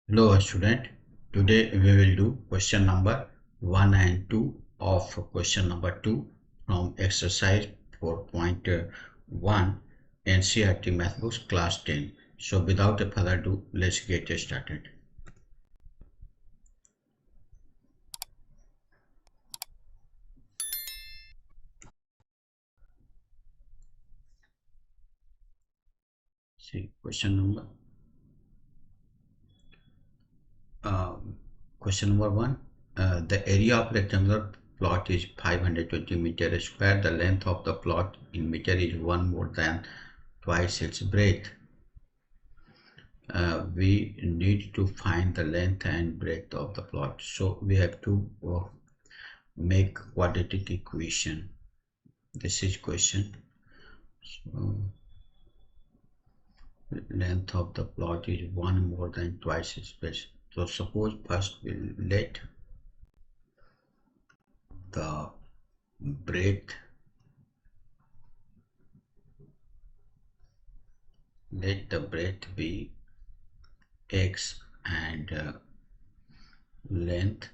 Hello student, today we will do question number 1 and 2 of question number 2 from exercise 4.1 NCERT Math Books class 10. So without further ado, let's get started. See question number 1. The area of rectangular plot is 520 meter square. The length of the plot in meter is 1 more than twice its breadth. We need to find the length and breadth of the plot. So we have to make quadratic equation. This is question. So length of the plot is 1 more than twice its breadth. So suppose first we'll let the breadth be x and length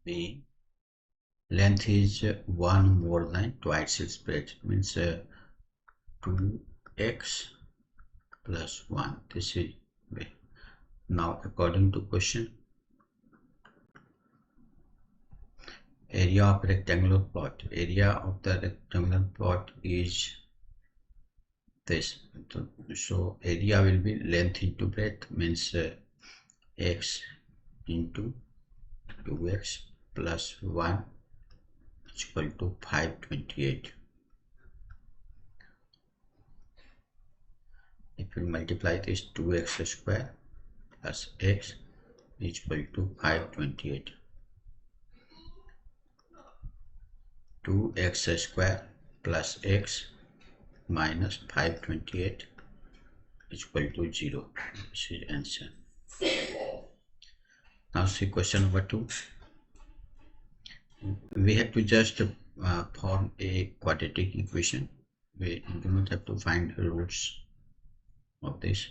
b. Length is 1 more than twice its breadth, means 2x plus 1. This is b. Now according to question, area of rectangular plot. Area of the rectangular plot is this. So area will be length into breadth, means x into 2x plus 1 is equal to 528. If we multiply this, 2x square plus x is equal to 528. 2x square plus x minus 528 is equal to 0. This is answer. Now see question number 2. We have to just form a quadratic equation. We do not have to find the roots of this.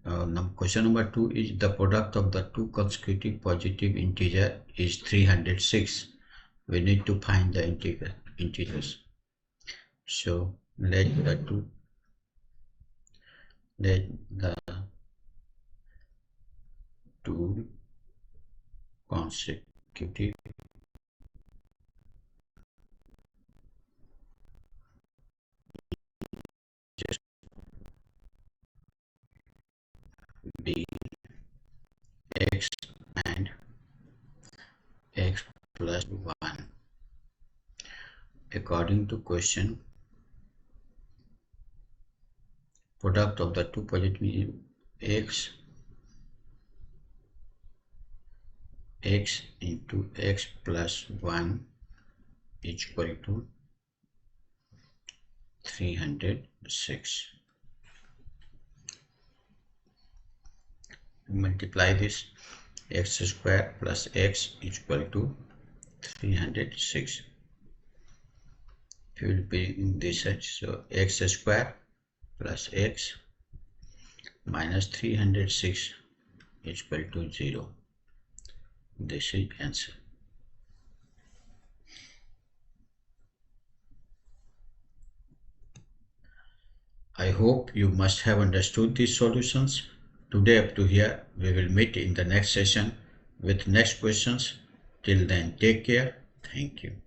Now question number 2 is the product of the two consecutive positive integer is 306. We need to find the integers. So let the two consecutive be x and x plus 1. According to question, product of the two positive x into x plus 1 is equal to 306. Multiply this, x square plus x is equal to 306. It will be in this side, so x square plus x minus 306 is equal to 0. This is answer. I hope you must have understood these solutions. Today up to here, we will meet in the next session with next questions. Till then, take care. Thank you.